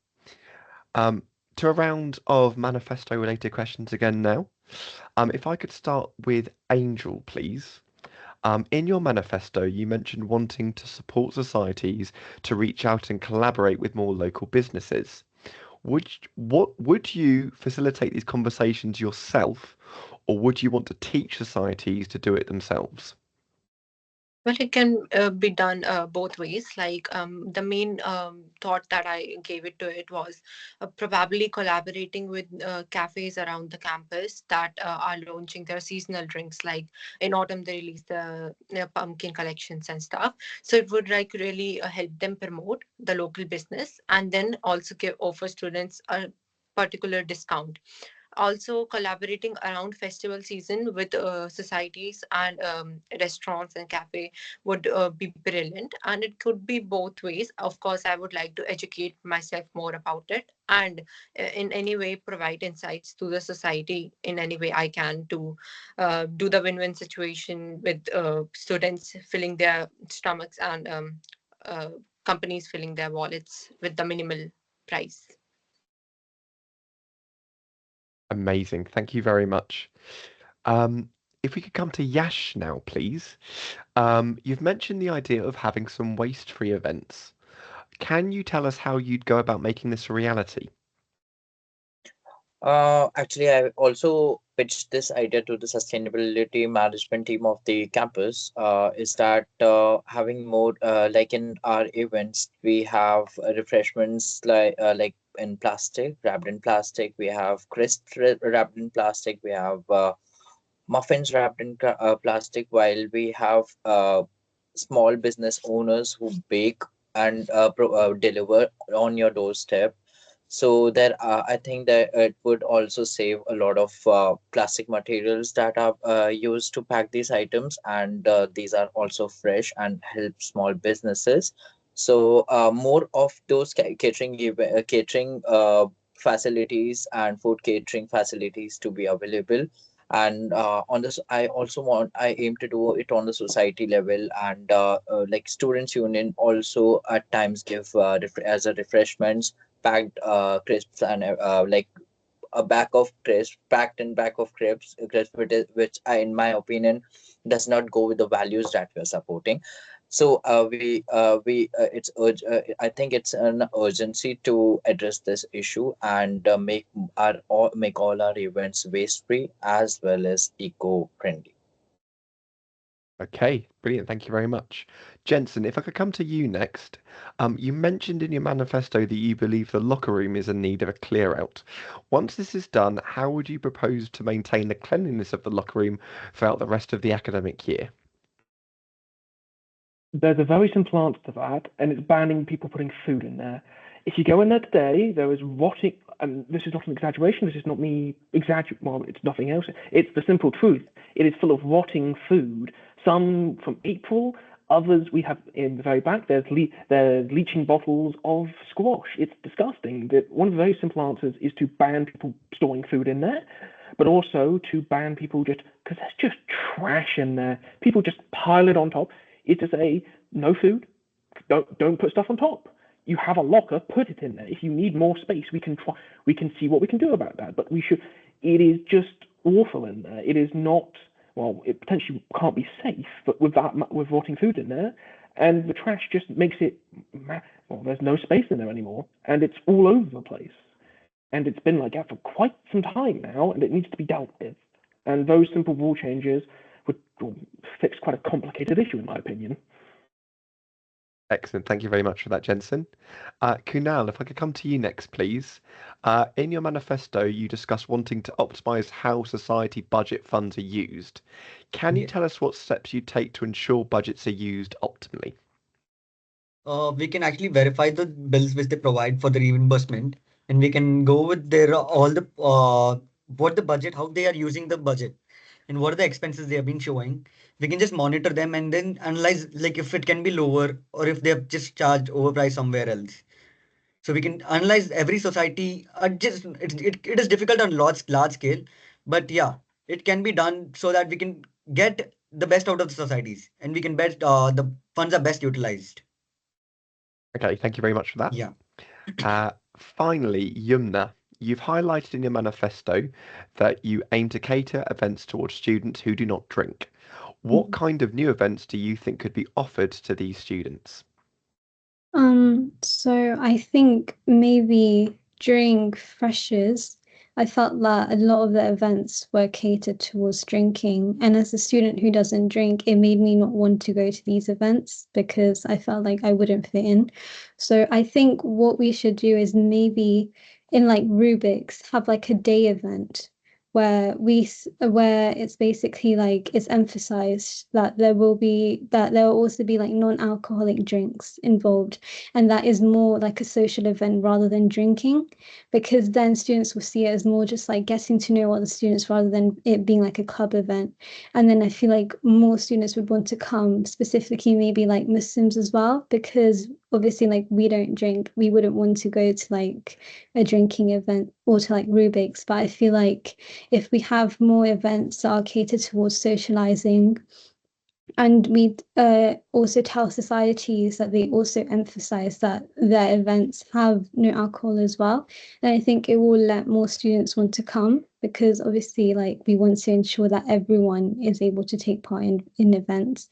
To a round of manifesto related questions again now. If I could start with Angel, please. In your manifesto, you mentioned wanting to support societies to reach out and collaborate with more local businesses. Would you facilitate these conversations yourself, or would you want to teach societies to do it themselves? Well, it can be done both ways. Like the main thought that I gave it to it was probably collaborating with cafes around the campus that are launching their seasonal drinks. Like in autumn, they release the pumpkin collections and stuff. So it would like really help them promote the local business and then also give offer students a particular discount. Also, collaborating around festival season with societies and restaurants and cafe would be brilliant, and it could be both ways. Of course, I would like to educate myself more about it, and in any way provide insights to the society in any way I can to do the win-win situation with students filling their stomachs and uh, companies filling their wallets with the minimal price. Amazing. Thank you very much. Um, if we could come to Yash now, please. You've mentioned the idea of having some waste-free events. Can you tell us how you'd go about making this a reality? Actually, I also pitched this idea to the sustainability management team of the campus. Is that having more like in our events, we have refreshments like in plastic, wrapped in plastic. We have crisps wrapped in plastic. We have muffins wrapped in plastic. While we have small business owners who bake and deliver on your doorstep. So there are, I think that it would also save a lot of plastic materials that are used to pack these items, and these are also fresh and help small businesses. So more of those catering facilities and food catering facilities to be available. And on this, I aim to do it on the society level, and like students union also at times give as a refreshments packed crisps and like a bag of crisps packed in bag of crisps which in my opinion does not go with the values that we're supporting. So we it's I think it's an urgency to address this issue and make all our events waste free as well as eco friendly. Okay, brilliant. Thank you very much. Jensen, if I could come to you next. You mentioned in your manifesto that you believe the locker room is in need of a clear out. Once this is done, how would you propose to maintain the cleanliness of the locker room throughout the rest of the academic year? There's a very simple answer to that, and it's banning people putting food in there. If you go in there today, there is rotting, and this is not an exaggeration, this is not me exaggerating, well, it's nothing else. It's the simple truth. It is full of rotting food, some from April, others we have in the very back, there's leaching bottles of squash. It's disgusting. One of the very simple answers is to ban people storing food in there, but also to ban people just, because there's just trash in there. People just pile it on top. Is to say no food, don't put stuff on top. You have a locker, put it in there. If you need more space, we can see what we can do about that. But we should. It is just awful in there. It is not. Well, it potentially can't be safe, but with rotting food in there, and the trash just makes it. Well, there's no space in there anymore, and it's all over the place. And it's been like that for quite some time now, and it needs to be dealt with. And those simple rule changes would fix quite a complicated issue, in my opinion. Excellent. Thank you very much for that, Jensen. Kunal, if I could come to you next, please. In your manifesto, you discuss wanting to optimize how society budget funds are used. Can you tell us what steps you take to ensure budgets are used optimally? We can actually verify the bills which they provide for the reimbursement, and we can go with their all the what the budget, how they are using the budget, and what are the expenses they have been showing. We can just monitor them and then analyze like if it can be lower or if they have just charged overpriced somewhere else. So we can analyze every society. Just it is difficult on large scale, but yeah, it can be done so that we can get the best out of the societies and we can best the funds are best utilized. Okay, thank you very much for that. Yeah. Finally, Yumna, you've highlighted in your manifesto that you aim to cater events towards students who do not drink. What kind of new events do you think could be offered to these students? So I think maybe during freshers, I felt that a lot of the events were catered towards drinking. And as a student who doesn't drink, it made me not want to go to these events because I felt like I wouldn't fit in. So I think what we should do is maybe in like Rubik's have like a day event where where it's basically like it's emphasized that there will also be like non-alcoholic drinks involved, and that is more like a social event rather than drinking, because then students will see it as more just like getting to know other students rather than it being like a club event. And then I feel like more students would want to come, specifically maybe like Muslims as well, because obviously like we don't drink, we wouldn't want to go to like a drinking event or to like Rubik's. But I feel like if we have more events that are catered towards socializing, and we also tell societies that they also emphasize that their events have no alcohol as well, and I think it will let more students want to come, because obviously like we want to ensure that everyone is able to take part in events.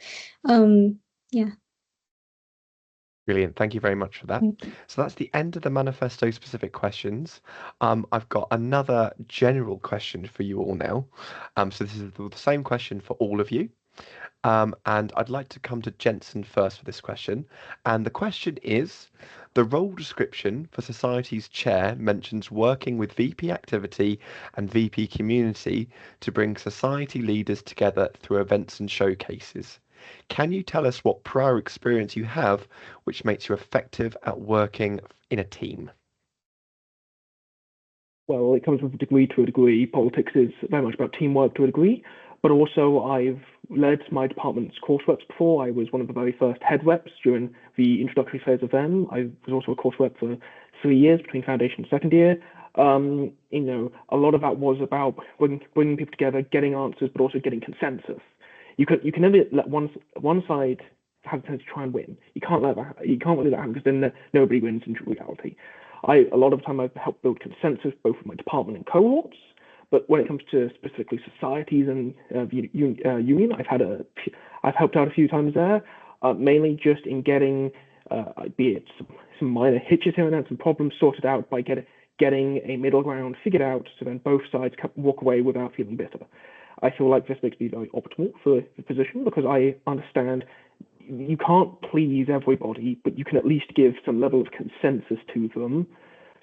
Yeah. Brilliant. Thank you very much for that. So that's the end of the manifesto specific questions. I've got another general question for you all now. So this is the same question for all of you. And I'd like to come to Jensen first for this question. And the question is, the role description for Society's chair mentions working with VP activity and VP community to bring society leaders together through events and showcases. Can you tell us what prior experience you have which makes you effective at working in a team? Well, it comes with a degree to a degree. Politics is very much about teamwork to a degree, but also I've led my department's course reps before. I was one of the very first head reps during the introductory phase of them. I was also a course rep for 3 years between foundation and second year. A lot of that was about bringing people together, getting answers, but also getting consensus. You can never let one side have to try and win. You can't let that happen, because then nobody wins in reality. A lot of the time I've helped build consensus both with my department and cohorts, but when it comes to specifically societies and union, I've helped out a few times there, mainly just in getting, be it some minor hitches here and there, some problems sorted out by getting a middle ground figured out, so then both sides can walk away without feeling bitter. I feel like this makes me very optimal for the position, because I understand you can't please everybody, but you can at least give some level of consensus to them,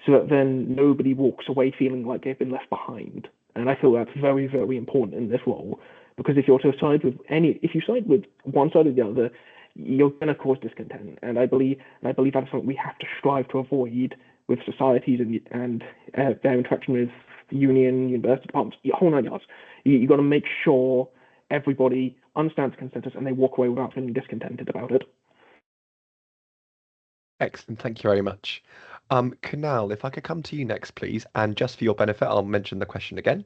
so that then nobody walks away feeling like they've been left behind. And I feel that's very, very important in this role, because if you side with one side or the other, you're going to cause discontent. And I believe that's something we have to strive to avoid with societies and their interaction with union, university departments, the whole 9 yards. You've got to make sure everybody understands the consensus and they walk away without feeling discontented about it. Excellent. Thank you very much. Kunal, if I could come to you next, please, and just for your benefit, I'll mention the question again.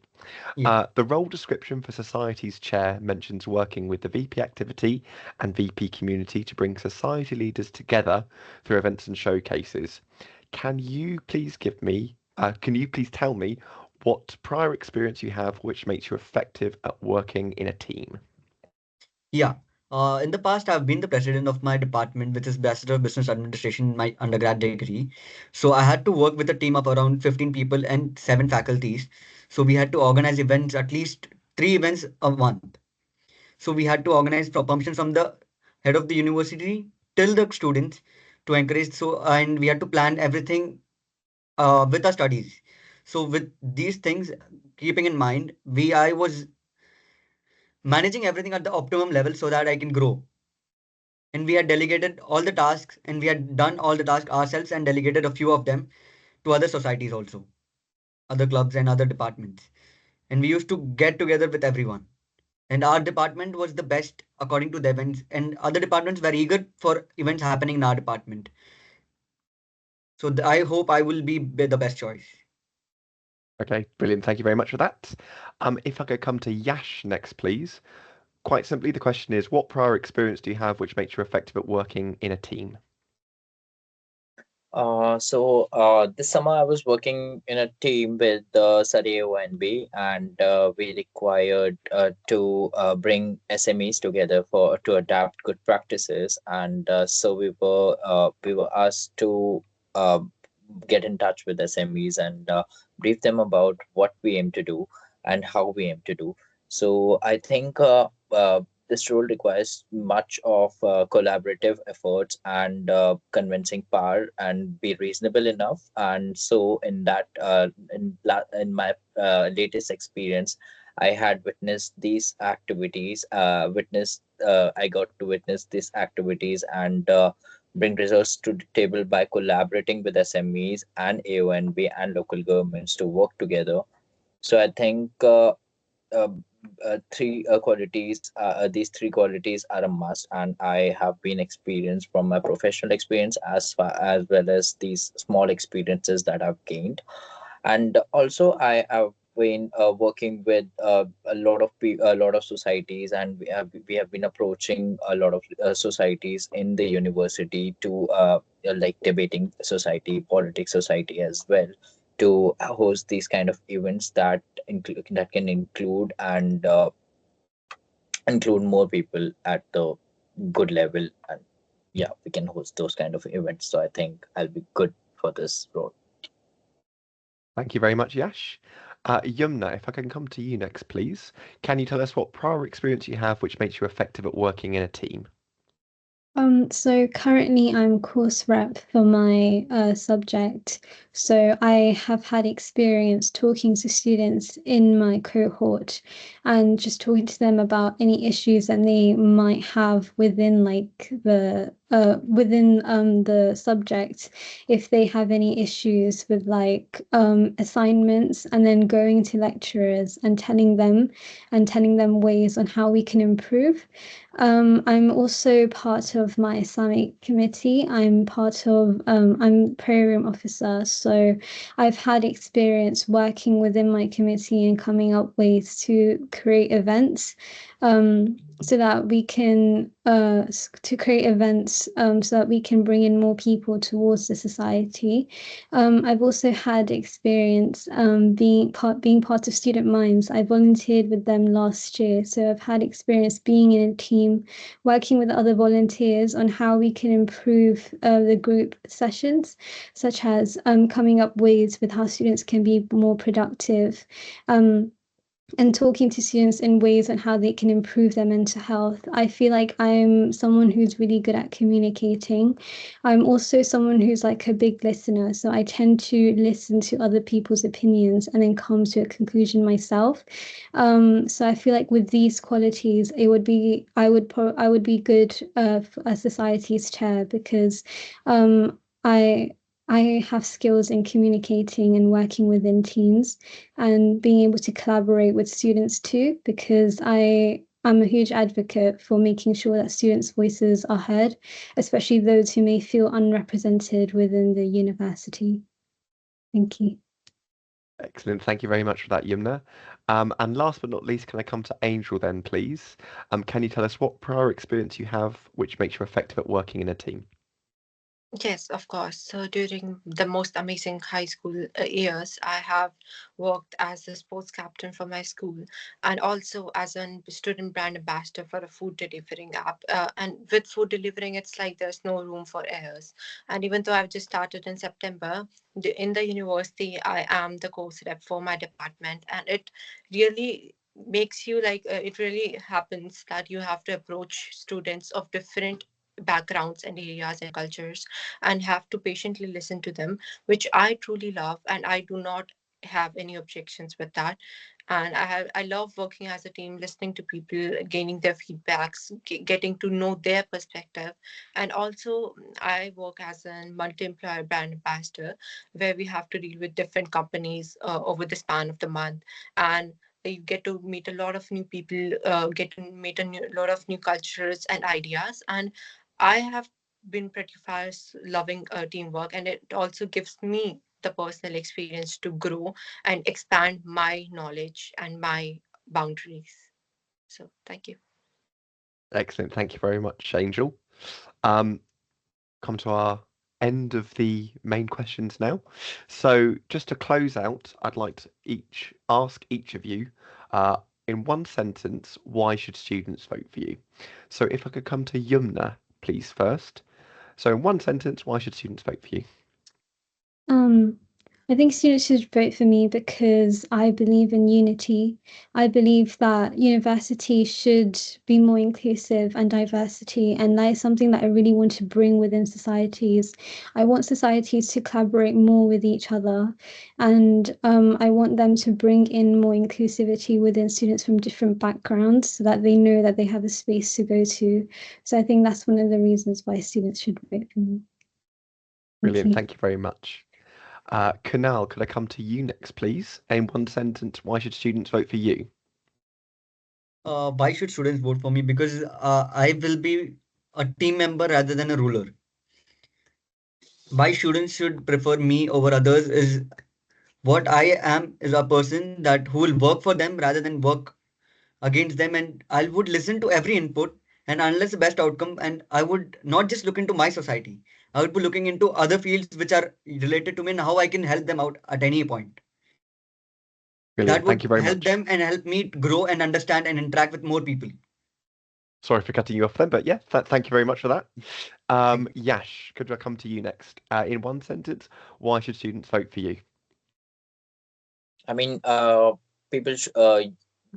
Yeah. The role description for Society's chair mentions working with the VP activity and VP community to bring society leaders together through events and showcases. Can you please tell me what prior experience you have which makes you effective at working in a team? Yeah. In the past, I've been the president of my department, which is Bachelor of Business Administration, my undergrad degree. So I had to work with a team of around 15 people and 7 faculties. So we had to organize events, at least 3 events a month. So we had to organize permissions from the head of the university till the students to encourage. So, and we had to plan everything with our studies. So with these things keeping in mind, I was managing everything at the optimum level so that I can grow. And we had delegated all the tasks, and we had done all the tasks ourselves and delegated a few of them to other societies also, other clubs and other departments. And we used to get together with everyone. And our department was the best according to the events, and other departments were eager for events happening in our department. So I hope I will be the best choice. Okay, brilliant. Thank you very much for that. If I could come to Yash next, please. Quite simply, the question is, what prior experience do you have which makes you effective at working in a team? This summer I was working in a team with Surrey ONB, and we required to bring SMEs together to adapt good practices, and so we were asked to uh, get in touch with SMEs and brief them about what we aim to do and how we aim to do. So I think this role requires much of collaborative efforts and convincing power and be reasonable enough. And so in that in my latest experience, I had witnessed these activities, I got to witness these activities and bring results to the table by collaborating with SMEs and AONB and local governments to work together. So I think uh, these three qualities are a must, and I have been experienced from my professional experience as far as well as these small experiences that I've gained. And also I have been working with a lot of societies, and we have been approaching a lot of societies in the university to like debating society, politics society as well, to host these kind of events that can include more people at the good level. And yeah, we can host those kind of events, so I think I'll be good for this role. Thank you very much, Yash. Yumna, if I can come to you next, please. Can you tell us what prior experience you have which makes you effective at working in a team? So currently I'm course rep for my subject. So I have had experience talking to students in my cohort and just talking to them about any issues that they might have within the subject. If they have any issues with assignments, and then going to lecturers and telling them ways on how we can improve. I'm also part of my Islamic committee. I'm prayer room officer, so I've had experience working within my committee and coming up ways to create events, so that we can bring in more people towards the society. I've also had experience being part of Student Minds. I volunteered with them last year, so I've had experience being in a team, working with other volunteers on how we can improve the group sessions, such as coming up ways with how students can be more productive. And talking to students in ways on how they can improve their mental health. I feel like I'm someone who's really good at communicating. I'm also someone who's like a big listener, so I tend to listen to other people's opinions and then come to a conclusion myself. So I feel like with these qualities, I would be good for a society's chair, because I I have skills in communicating and working within teams and being able to collaborate with students too, because I'm a huge advocate for making sure that students' voices are heard, especially those who may feel unrepresented within the university. Thank you. Excellent. Thank you very much for that, Yumna. And last but not least, can I come to Angel then, please? Can you tell us what prior experience you have which makes you effective at working in a team? Yes, of course. So during the most amazing high school years, I have worked as a sports captain for my school and also as a student brand ambassador for a food delivering app. And with food delivering, it's like there's no room for errors. And even though I've just started in September, in the university, I am the course rep for my department. And it really makes you it really happens that you have to approach students of different backgrounds and areas and cultures and have to patiently listen to them, which I truly love, and I do not have any objections with that. And I love working as a team, listening to people, gaining their feedbacks, getting to know their perspective. And also, I work as a multi-employer brand ambassador, where we have to deal with different companies over the span of the month. And you get to meet a lot of new people, get to meet lot of new cultures and ideas. And I have been pretty fast loving teamwork, and it also gives me the personal experience to grow and expand my knowledge and my boundaries. So thank you. Excellent. Thank you very much, Angel. Um, Come to our end of the main questions now. So just to close out, I'd like to ask each of you, uh, in one sentence, why should students vote for you? So if I could come to Yumna, please, first. So in one sentence, why should students vote for you? Um, I think students should vote for me because I believe in unity. I believe that university should be more inclusive and diversity, and that is something that I really want to bring within societies. I want societies to collaborate more with each other, and I want them to bring in more inclusivity within students from different backgrounds so that they know that they have a space to go to. So I think that's one of the reasons why students should vote for me. Brilliant. Thank you very much. Kunal, could I come to you next, please? In one sentence, why should students vote for you? Why should students vote for me? Because I will be a team member rather than a ruler. Why students should prefer me over others is what I am is a person that who will work for them rather than work against them, and I would listen to every input and unless the best outcome, and I would not just look into my society. I would be looking into other fields which are related to me and how I can help them out at any point. Brilliant. That Thank would you very help much. them and help me grow and understand and interact with more people. Sorry for cutting you off then, but yeah, thank you very much for that. Yash, could I come to you next? In one sentence, why should students vote for you? I mean, people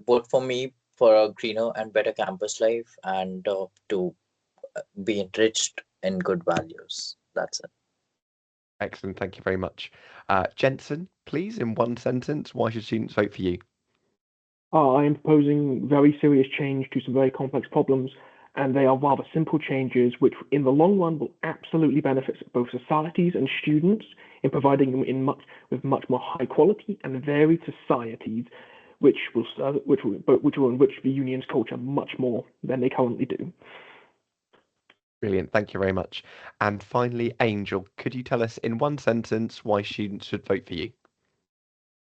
vote for me for a greener and better campus life and to be enriched in good values. That's it. Excellent. Thank you very much. Jensen, please, in one sentence, why should students vote for you? I am proposing very serious change to some very complex problems, and they are rather simple changes which, in the long run, will absolutely benefit both societies and students in providing them with much more high quality and varied societies, which will enrich the union's culture much more than they currently do. Brilliant. Thank you very much. And finally, Angel, could you tell us in one sentence why students should vote for you?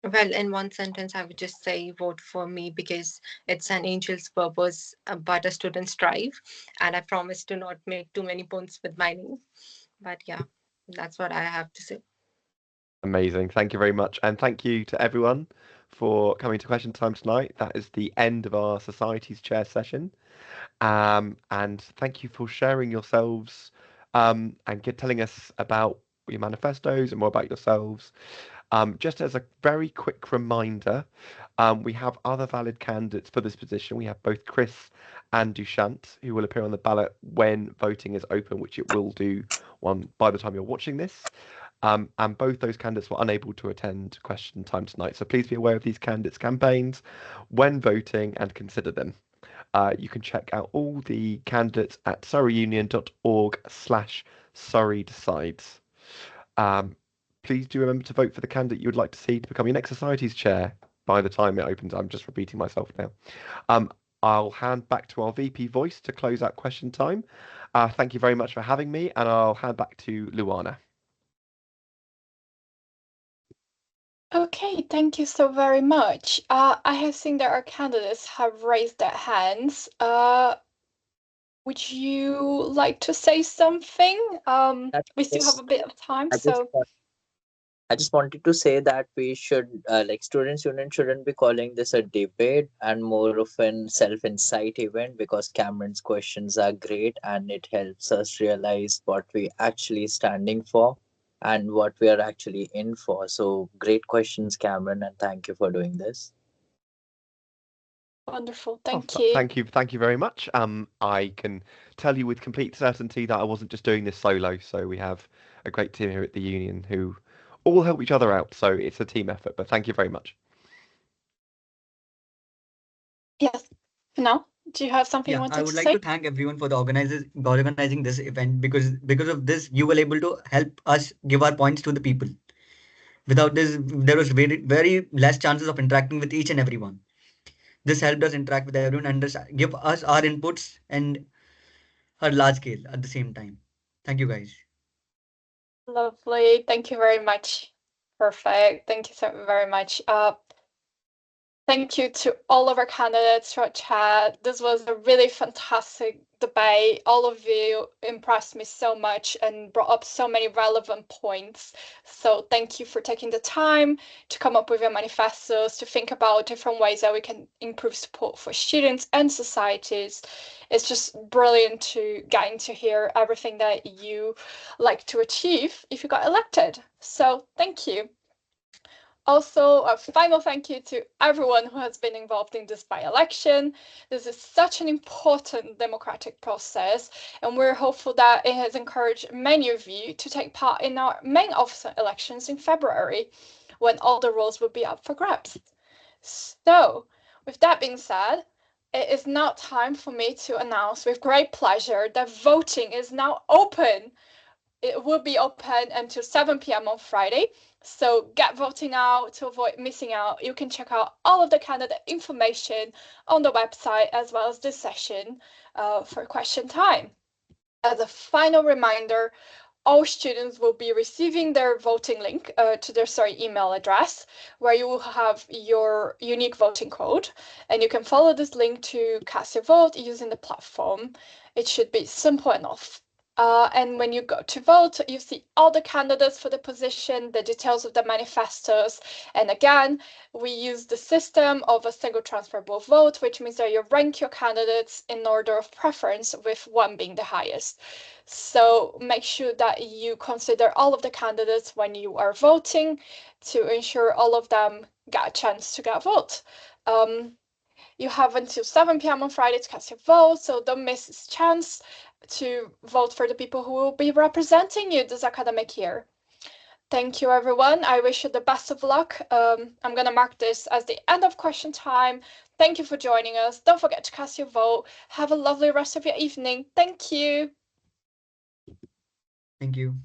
Well, in one sentence, I would just say vote for me because it's an angel's purpose, but a student's drive. And I promise to not make too many puns with my name. But yeah, that's what I have to say. Amazing. Thank you very much. And thank you to everyone for coming to Question Time tonight. That is the end of our Societies Chair session. And thank you for sharing yourselves and telling us about your manifestos and more about yourselves. Just as a very quick reminder, we have other valid candidates for this position. We have both Chris and Dushant, who will appear on the ballot when voting is open, which it will do by the time you're watching this. And both those candidates were unable to attend Question Time tonight. So please be aware of these candidates' campaigns when voting and consider them. You can check out all the candidates at surreyunion.org/Surrey Decides. Please do remember to vote for the candidate you would like to see to become your next Societies Chair by the time it opens. I'm just repeating myself now. I'll hand back to our VP Voice to close out Question Time. Thank you very much for having me, and I'll hand back to Luana. Okay, thank you so very much. I have seen that our candidates have raised their hands. Would you like to say something? We still have a bit of time, I just so I just wanted to say that we should, like, students' union shouldn't be calling this a debate and more of an self-insight event because Cameron's questions are great and it helps us realize what we actually standing for and what we are actually in for. So great questions, Cameron, and thank you for doing this. wonderful. Oh, Thank you. thank you very much. I can tell you with complete certainty that I wasn't just doing this solo. So we have a great team here at the union who all help each other out. So it's a team effort. But thank you very much. Yes. Now, do you have something you Yeah, I wanted would to like say? to thank everyone for the organizing this event because of this you were able to help us give our points to the people. Without this, there was very less chances of interacting with each and everyone. This helped us interact with everyone and give us our inputs and a large scale at the same time. Thank you guys. Lovely. Thank you very much. Perfect. Thank you so very much. Thank you to all of our candidates for chat. This was a really fantastic debate. All of you impressed me so much and brought up so many relevant points. So thank you for taking the time to come up with your manifestos, to think about different ways that we can improve support for students and societies. It's just brilliant to getting to hear everything that you like to achieve if you got elected. So thank you. Also, a final thank you to everyone who has been involved in this by-election. This is such an important democratic process, and we're hopeful that it has encouraged many of you to take part in our main office elections in February, when all the roles will be up for grabs. So, with that being said, it is now time for me to announce with great pleasure that voting is now open. It will be open until 7 p.m. on Friday. So get voting out to avoid missing out. You can check out all of the candidate information on the website as well as this session for question time. As a final reminder, all students will be receiving their voting link to their email address, where you will have your unique voting code, and you can follow this link to cast your vote using the platform. It should be simple enough. And when you go to vote, you see all the candidates for the position, the details of the manifestos. And again, we use the system of a single transferable vote, which means that you rank your candidates in order of preference, with one being the highest. So make sure that you consider all of the candidates when you are voting to ensure all of them get a chance to get a vote. You have until 7 p.m. on Friday to cast your vote, so don't miss this chance to vote for the people who will be representing you this academic year. Thank you, everyone. I wish you the best of luck. I'm going to mark this as the end of question time. Thank you for joining us. Don't forget to cast your vote. Have a lovely rest of your evening. Thank you. Thank you.